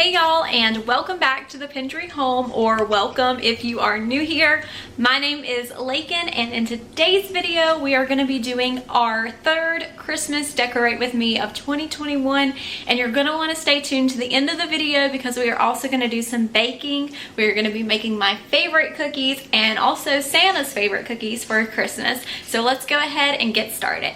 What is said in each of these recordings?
Hey y'all, and welcome back to the Pendry Home, or welcome if you are new here. My name is Lakin, and in today's video we are going to be doing our third Christmas Decorate With Me of 2021, and you're going to want to stay tuned to the end of the video because we are also going to do some baking. We are going to be making my favorite cookies and also Santa's favorite cookies for Christmas. So let's go ahead and get started.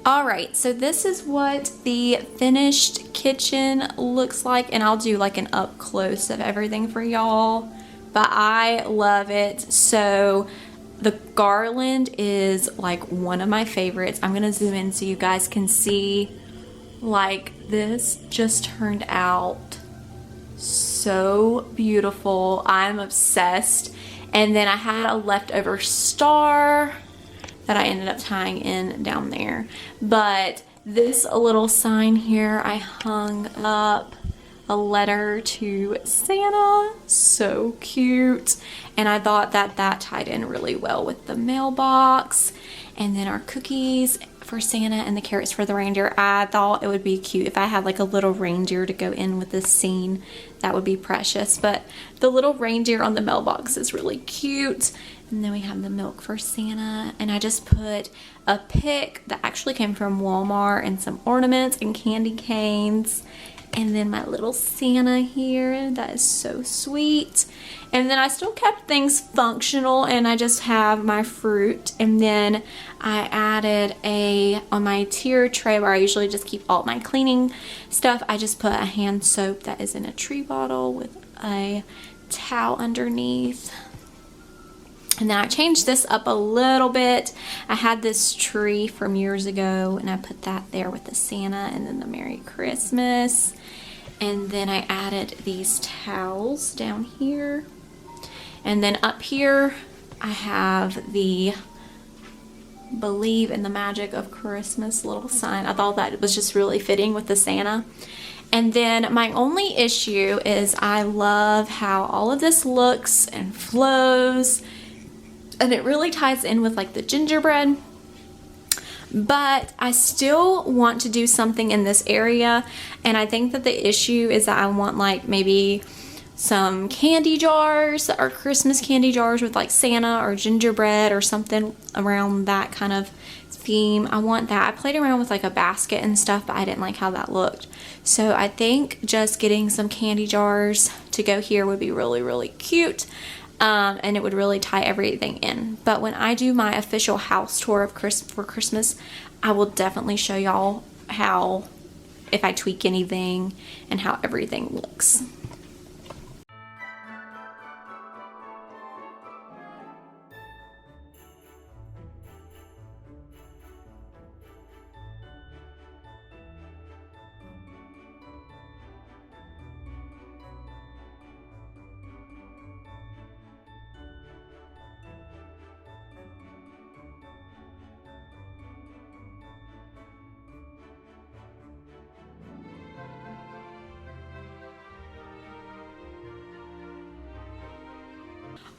Alright, so this is what the finished kitchen looks like, and I'll do like an up close of everything for y'all, but I love it. So the garland is like one of my favorites. I'm gonna zoom in so you guys can see. Like, this just turned out so beautiful. I'm obsessed. And then I had a leftover star that I ended up tying in down there. But this little sign here, I hung up a letter to Santa. So cute. And I thought that that tied in really well with the mailbox. And then our cookies for Santa and the carrots for the reindeer. I thought it would be cute if I had like a little reindeer to go in with this scene. That would be precious. But the little reindeer on the mailbox is really cute. And then we have the milk for Santa. And I just put a pick that actually came from Walmart and some ornaments and candy canes. And then my little Santa here, that is so sweet. And then I still kept things functional, and I just have my fruit. And then I added on my tier tray where I usually just keep all my cleaning stuff, I just put a hand soap that is in a tree bottle with a towel underneath. And then I changed this up a little bit. I had this tree from years ago, and I put that there with the Santa and then the Merry Christmas. And then I added these towels down here. And then up here, I have the Believe in the Magic of Christmas little sign. I thought that it was just really fitting with the Santa. And then my only issue is I love how all of this looks and flows. And it really ties in with like the gingerbread. But I still want to do something in this area, and I think that the issue is that I want like maybe some candy jars or Christmas candy jars with like Santa or gingerbread or something around that kind of theme. I want that. I played around with like a basket and stuff, but I didn't like how that looked. So I think just getting some candy jars to go here would be really, really cute. And it would really tie everything in. But when I do my official house tour of for Christmas, I will definitely show y'all how, if I tweak anything, and how everything looks.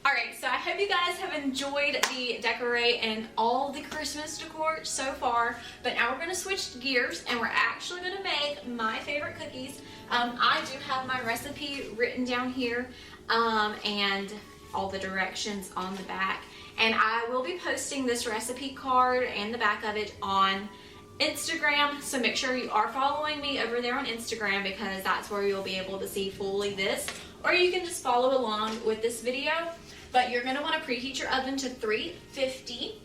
Alright, so I hope you guys have enjoyed the decorate and all the Christmas decor so far, but now we're going to switch gears and we're actually going to make my favorite cookies. I do have my recipe written down here and all the directions on the back, and I will be posting this recipe card and the back of it on Instagram, so make sure you are following me over there on Instagram because that's where you'll be able to see fully this, or you can just follow along with this video. But you're going to want to preheat your oven to 350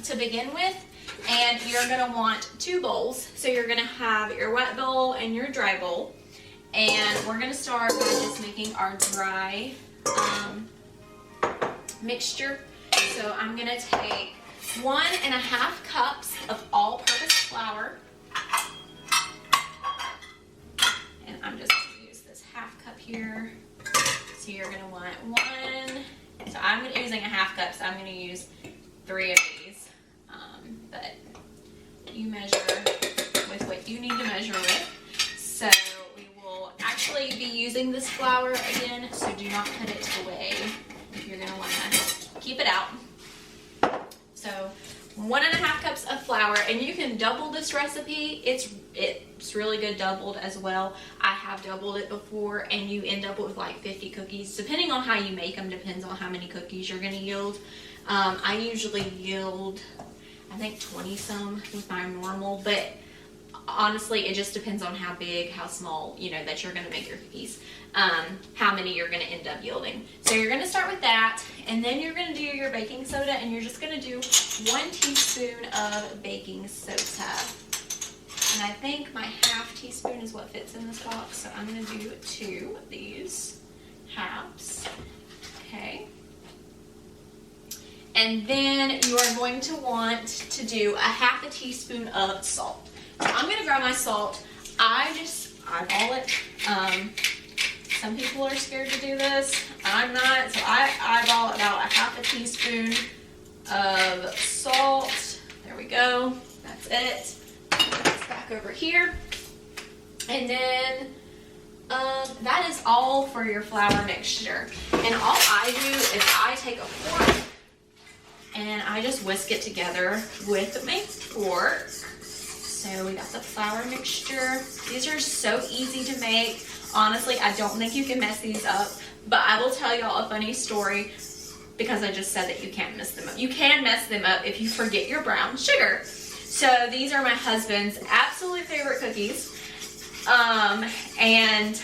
to begin with, and you're going to want 2 bowls. So you're going to have your wet bowl and your dry bowl, and we're going to start by just making our dry mixture. So I'm going to take 1.5 cups of all-purpose flour, and I'm just going to use this half cup here. So you're going to want 1, so I'm using a half cup, so I'm going to use 3 of these, but you measure with what you need to measure with. So we will actually be using this flour again, so do not put it away. You're going to want to keep it out. So 1.5 cups of flour, and you can double this recipe. It's really good doubled as well. I have doubled it before, and you end up with like 50 cookies. Depending on how you make them, depends on how many cookies you're going to yield. I usually yield, I think 20 some with my normal, but honestly, it just depends on how big, how small, you know, that you're going to make your cookies, how many you're going to end up yielding. So you're going to start with that, and then you're going to do your baking soda, and you're just going to do 1 teaspoon of baking soda. And I think my half teaspoon is what fits in this box, so I'm going to do 2 of these halves. Okay. And then you are going to want to do a half a teaspoon of salt. So I'm going to grab my salt. I just eyeball it. Some people are scared to do this. I'm not. So I eyeball about a half a teaspoon of salt. There we go. That's it. Put this back over here. And then that is all for your flour mixture. And all I do is I take a fork and I just whisk it together with my fork. So we got the flour mixture. These are so easy to make. Honestly, I don't think you can mess these up, but I will tell y'all a funny story because I just said that you can't mess them up. You can mess them up if you forget your brown sugar. So these are my husband's absolute favorite cookies. And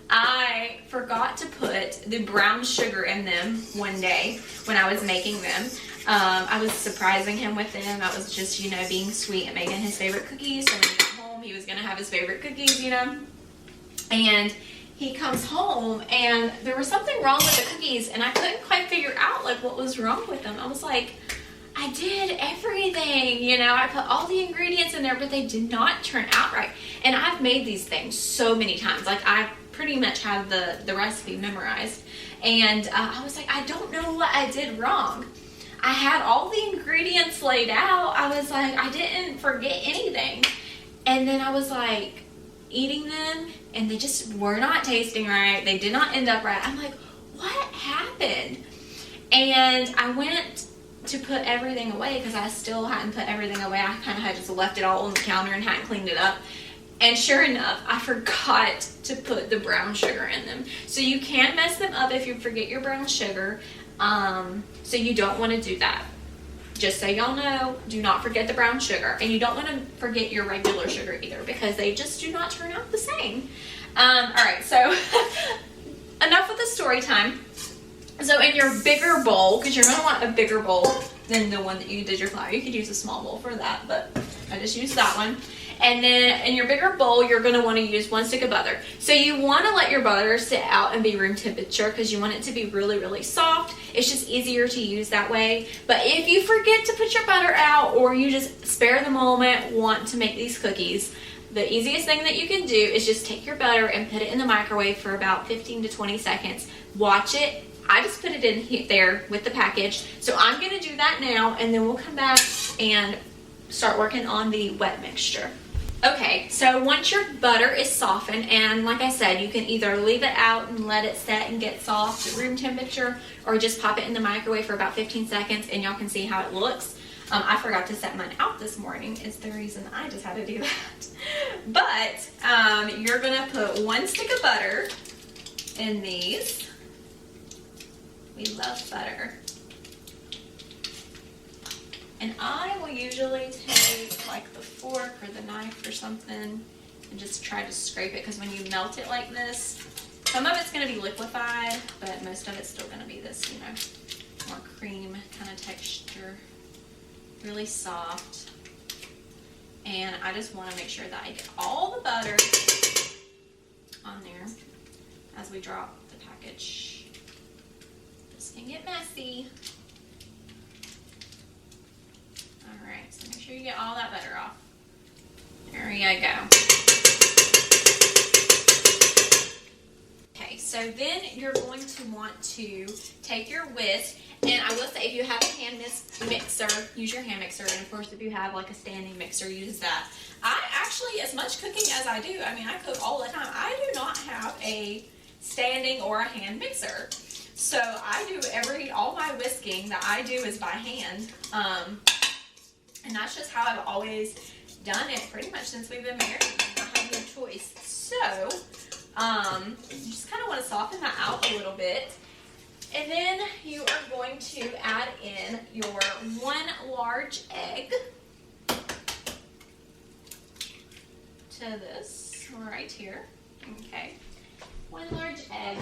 I forgot to put the brown sugar in them one day when I was making them. I was surprising him with them. I was just, you know, being sweet and making his favorite cookies. So when he got home, he was going to have his favorite cookies, you know. And he comes home and there was something wrong with the cookies and I couldn't quite figure out like what was wrong with them. I was like, I did everything, you know, I put all the ingredients in there, but they did not turn out right. And I've made these things so many times. Like I pretty much have the recipe memorized. And I was like, I don't know what I did wrong. I had all the ingredients laid out. I was like, I didn't forget anything. And then I was like eating them and they just were not tasting right. They did not end up right. I'm like, what happened? And I went to put everything away because I still hadn't put everything away. I kind of had just left it all on the counter and hadn't cleaned it up. And sure enough, I forgot to put the brown sugar in them. So you can mess them up if you forget your brown sugar. So you don't want to do that. Just so y'all know, do not forget the brown sugar. And you don't want to forget your regular sugar either because they just do not turn out the same. Alright, so enough with the story time. So in your bigger bowl, because you're going to want a bigger bowl than the one that you did your flour. You could use a small bowl for that, but I just used that one. And then in your bigger bowl, you're going to want to use 1 stick of butter. So you want to let your butter sit out and be room temperature because you want it to be really, really soft. It's just easier to use that way. But if you forget to put your butter out or you just spare the moment, want to make these cookies, the easiest thing that you can do is just take your butter and put it in the microwave for about 15 to 20 seconds. Watch it. I just put it in there with the package. So I'm going to do that now and then we'll come back and start working on the wet mixture. Okay, so once your butter is softened, and like I said, you can either leave it out and let it set and get soft at room temperature, or just pop it in the microwave for about 15 seconds and y'all can see how it looks. I forgot to set mine out this morning is the reason I just had to do that. But you're gonna put 1 stick of butter in these. We love butter. And I will usually take like the fork or the knife or something and just try to scrape it because when you melt it like this, some of it's going to be liquefied, but most of it's still going to be this, you know, more cream kind of texture, really soft. And I just want to make sure that I get all the butter on there as we drop the package. This can get messy. Alright, so make sure you get all that butter off. There we go. Okay, so then you're going to want to take your whisk, and I will say if you have a hand mixer, use your hand mixer, and of course if you have like a standing mixer, use that. I actually, as much cooking as I do, I mean I cook all the time, I do not have a standing or a hand mixer. So I do all my whisking that I do is by hand. And that's just how I've always done it pretty much since we've been married. I have no choice. So, you just kind of want to soften that out a little bit. And then you are going to add in your 1 large egg to this right here. Okay. 1 large egg.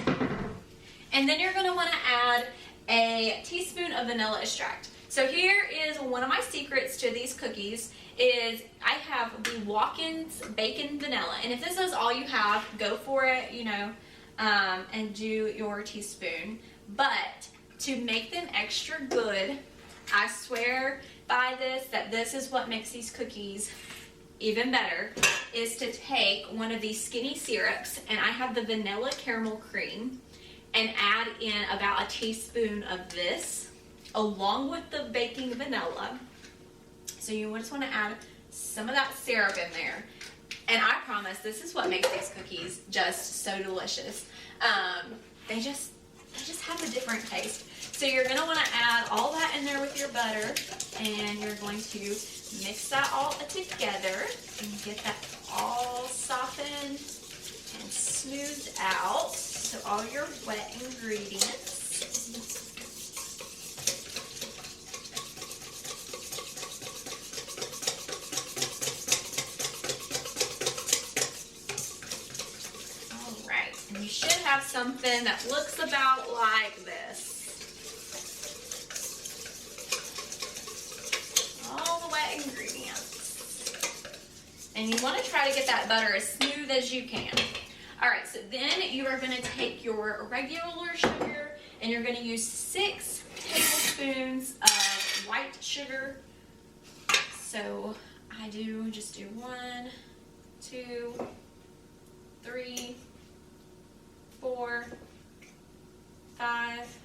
And then you're going to want to add a teaspoon of vanilla extract. So here is one of my secrets to these cookies is I have the Watkins Bacon Vanilla. And if this is all you have, go for it, you know, and do your teaspoon. But to make them extra good, I swear by this, that this is what makes these cookies even better, is to take one of these skinny syrups, and I have the vanilla caramel cream, and add in about a teaspoon of this. along with the baking vanilla. So you just want to add some of that syrup in there. And I promise this is what makes these cookies just so delicious. They just have a different taste. So you're going to want to add all that in there with your butter, and you're going to mix that all together and get that all softened and smoothed out. So all your wet ingredients. And you should have something that looks about like this. All the wet ingredients. And you want to try to get that butter as smooth as you can. Alright, so then you are going to take your regular sugar and you're going to use 6 tablespoons of white sugar. So I just do 1, 2, 3, 4, 5,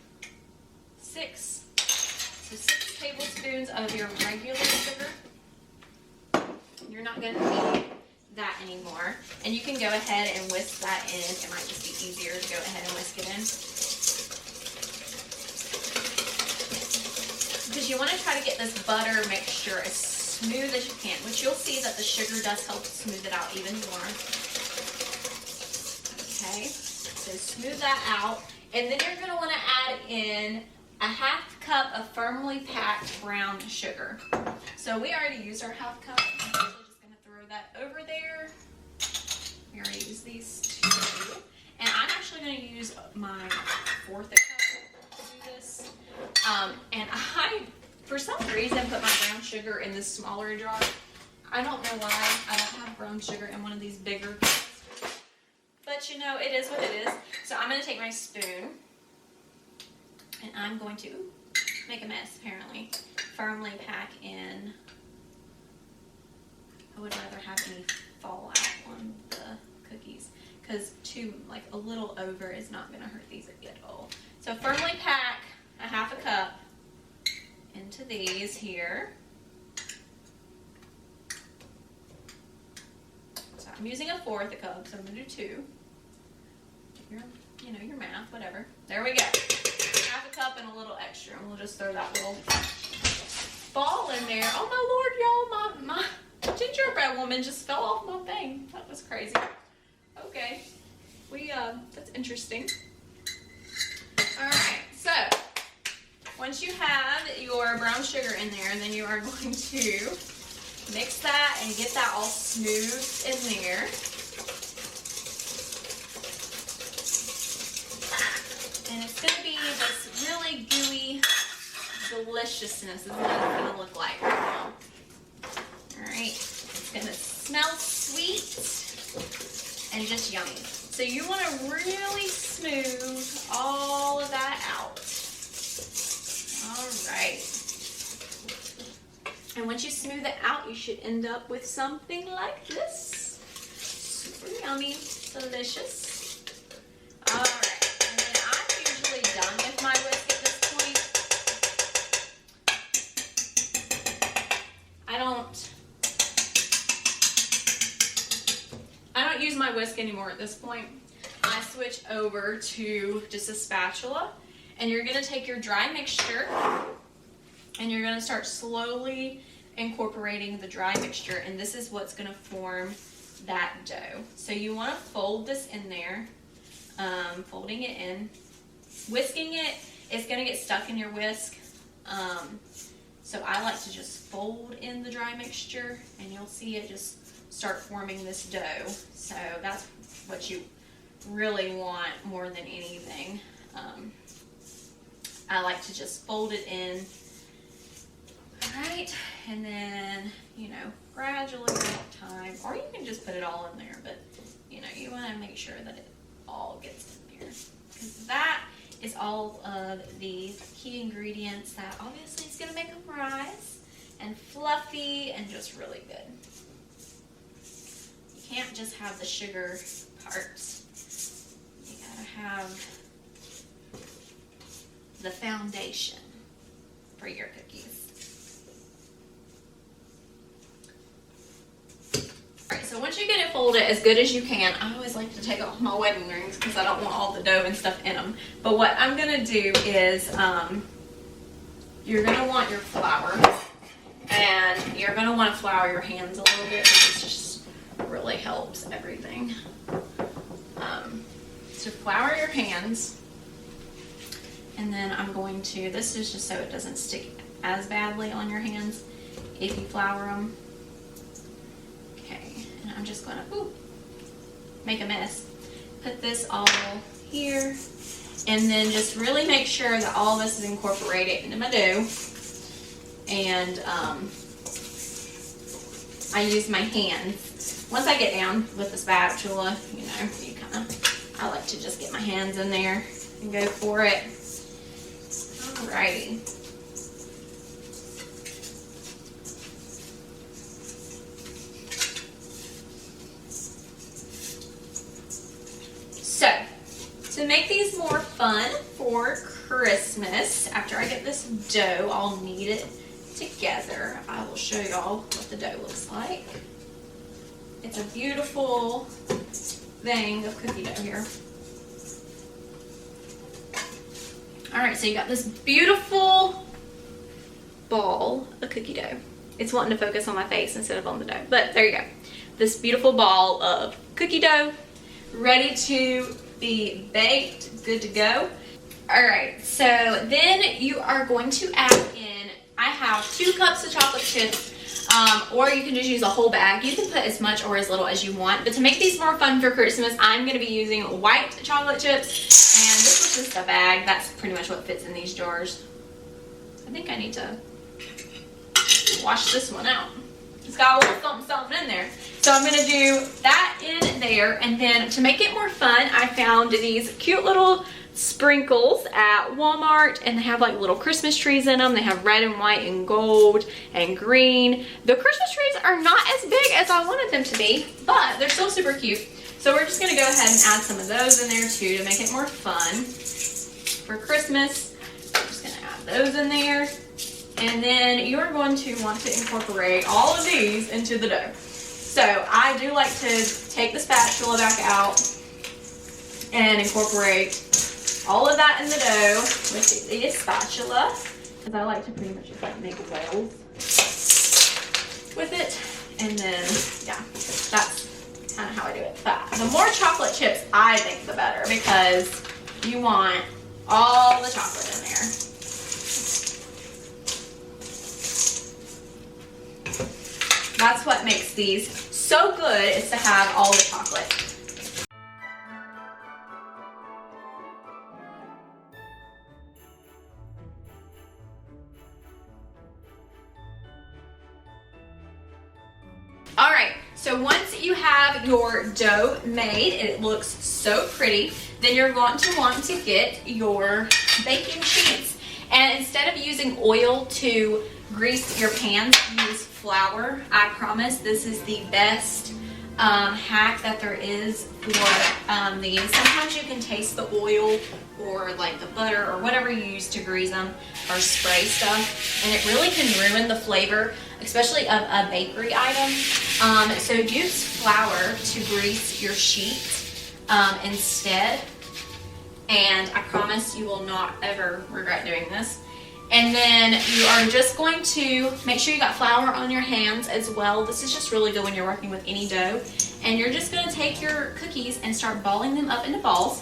6. So 6 tablespoons of your regular sugar. You're not going to need that anymore. And you can go ahead and whisk that in. It might just be easier to go ahead and whisk it in. Because you want to try to get this butter mixture as smooth as you can, which you'll see that the sugar does help smooth it out even more. Okay. So smooth that out, and then you're going to want to add in a 1/2 cup of firmly packed brown sugar. So we already used our 1/2 cup. I'm just going to throw that over there. We already used these 2. And I'm actually going to use my 1/4 cup to do this. And I, for some reason, put my brown sugar in this smaller jar. I don't know why I don't have brown sugar in one of these bigger cups. But you know, it is what it is. So I'm going to take my spoon and I'm going to make a mess, apparently. Firmly pack in. I would rather have any fallout on the cookies because like a little over is not going to hurt these at all. So firmly pack a 1/2 cup into these here. So I'm using a 1/4 cup, so I'm going to do 2. Your math, whatever. There we go. 1/2 cup and a little extra. And we'll just throw that little ball in there. Oh my Lord, y'all, my gingerbread woman just fell off my thing. That was crazy. Okay. That's interesting. Alright, so once you have your brown sugar in there, then you are going to mix that and get that all smooth in there. And it's going to be this really gooey deliciousness is what it's going to look like right now. Alright, it's going to smell sweet and just yummy. So you want to really smooth all of that out. Alright. And once you smooth it out, you should end up with something like this. Super yummy, delicious. Alright. Done with my whisk at this point. I don't use my whisk anymore at this point. I switch over to just a spatula, and you're going to take your dry mixture and you're going to start slowly incorporating the dry mixture, and this is what's going to form that dough. So you want to fold this in there, folding it in. Whisking it is going to get stuck in your whisk, so I like to just fold in the dry mixture, and you'll see it just start forming this dough. So that's what you really want more than anything. I like to just fold it in. Alright, and then, gradually over time, or you can just put it all in there, but, you want to make sure that it all gets in there, because that is all of the key ingredients that obviously is going to make them rise and fluffy and just really good. You can't just have the sugar parts. You gotta have the foundation. for your cookies. Alright, so once you get it folded as good as you can, I always like to take off my wedding rings because I don't want all the dough and stuff in them. But what I'm going to do is, you're going to want your flour, and you're going to want to flour your hands a little bit because it just really helps everything. So flour your hands, and then I'm going to, this is just so it doesn't stick as badly on your hands if you flour them. Okay, and I'm just going to make a mess. Put this all here, and then just really make sure that all this is incorporated into my dough. And I use my hands. Once I get down with the spatula, you know, you kind of, I like to just get my hands in there and go for it. Alrighty. So, to make these more fun for Christmas, after I get this dough all kneaded together, I will show y'all what the dough looks like. It's a beautiful thing of cookie dough here. Alright, so you got this beautiful ball of cookie dough. It's wanting to focus on my face instead of on the dough, but there you go. This beautiful ball of cookie dough, ready to be baked, good to go. Alright, so then you are going to add in, I have 2 cups of chocolate chips, or you can just use a whole bag. You can put as much or as little as you want, but to make these more fun for Christmas, I'm going to be using white chocolate chips, and this is just a bag. That's pretty much what fits in these jars. I think I need to wash this one out. It's got a little something in there. So I'm going to do that in there, and then to make it more fun, I found these cute little sprinkles at Walmart, and they have like little Christmas trees in them. They have red and white and gold and green. The Christmas trees are not as big as I wanted them to be, but they're still super cute. So we're just going to go ahead and add some of those in there too to make it more fun for Christmas. I'm just going to add those in there, and then you're going to want to incorporate all of these into the dough. So I do like to take the spatula back out and incorporate all of that in the dough with the spatula, because I like to pretty much just like make wells with it. And then, yeah, that's kind of how I do it. But the more chocolate chips, I think, the better, because you want all the chocolate in there. That's what makes these so good, is to have all the chocolate. Alright, so once you have your dough made, it looks so pretty, then you're going to want to get your baking sheets. And instead of using oil to grease your pans, use flour. I promise this is the best hack that there is for these. Sometimes you can taste the oil or like the butter or whatever you use to grease them or spray stuff, and it really can ruin the flavor, especially of a bakery item. So use flour to grease your sheet instead, and I promise you will not ever regret doing this. And then you are just going to make sure you got flour on your hands as well. This is just really good when you're working with any dough. And you're just going to take your cookies and start balling them up into balls,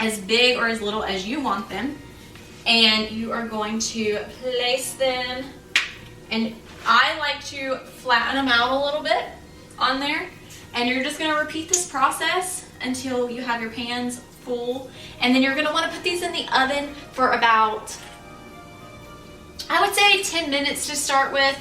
as big or as little as you want them. And you are going to place them, and I like to flatten them out a little bit on there. And you're just going to repeat this process until you have your pans full. And then you're going to want to put these in the oven for about, I would say, 10 minutes to start with,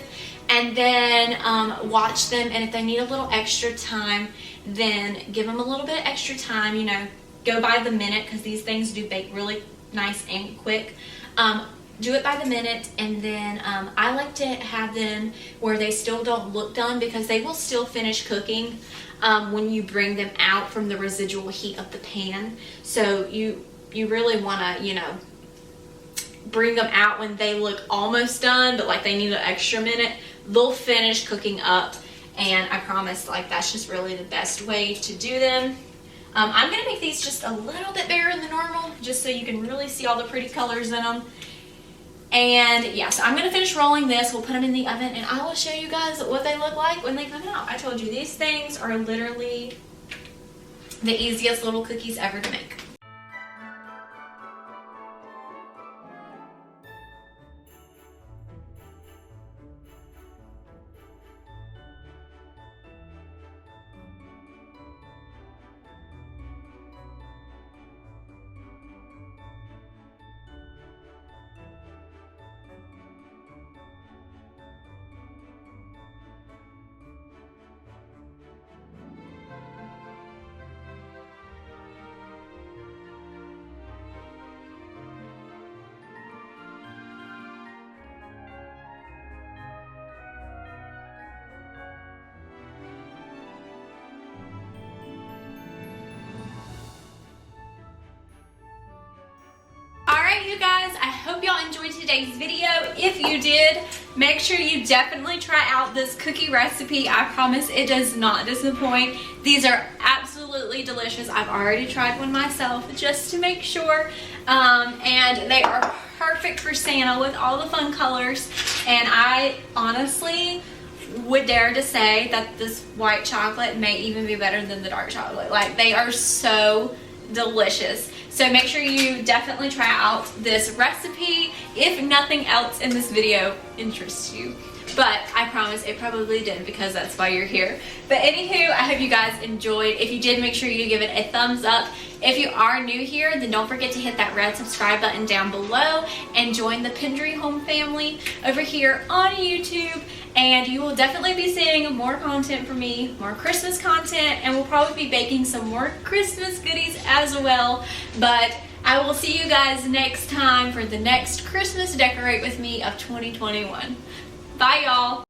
and then watch them, and if they need a little extra time, then give them a little bit extra time. You know, go by the minute, because these things do bake really nice and quick. Do it by the minute, and then I like to have them where they still don't look done, because they will still finish cooking when you bring them out from the residual heat of the pan. So you really want to, you know, bring them out when they look almost done, but like they need an extra minute, they'll finish cooking up. And I promise, like, that's just really the best way to do them. I'm gonna make these just a little bit bigger than normal, just so you can really see all the pretty colors in them. And yeah, so I'm gonna finish rolling this. We'll put them in the oven, and I will show you guys what they look like when they come out. I told you, these things are literally the easiest little cookies ever to make. Alright, you guys, I hope y'all enjoyed today's video. If you did, make sure you definitely try out this cookie recipe. I promise it does not disappoint. These are absolutely delicious. I've already tried one myself just to make sure. And they are perfect for Santa with all the fun colors. And I honestly would dare to say that this white chocolate may even be better than the dark chocolate. Like, they are so delicious. So make sure you definitely try out this recipe if nothing else in this video interests you. But I promise it probably did, because that's why you're here. But anywho, I hope you guys enjoyed. If you did, make sure you give it a thumbs up. If you are new here, then don't forget to hit that red subscribe button down below and join the thependryhome family over here on YouTube. And you will definitely be seeing more content from me, more Christmas content, and we'll probably be baking some more Christmas goodies as well. But I will see you guys next time for the next Christmas Decorate With Me of 2021. Bye, y'all.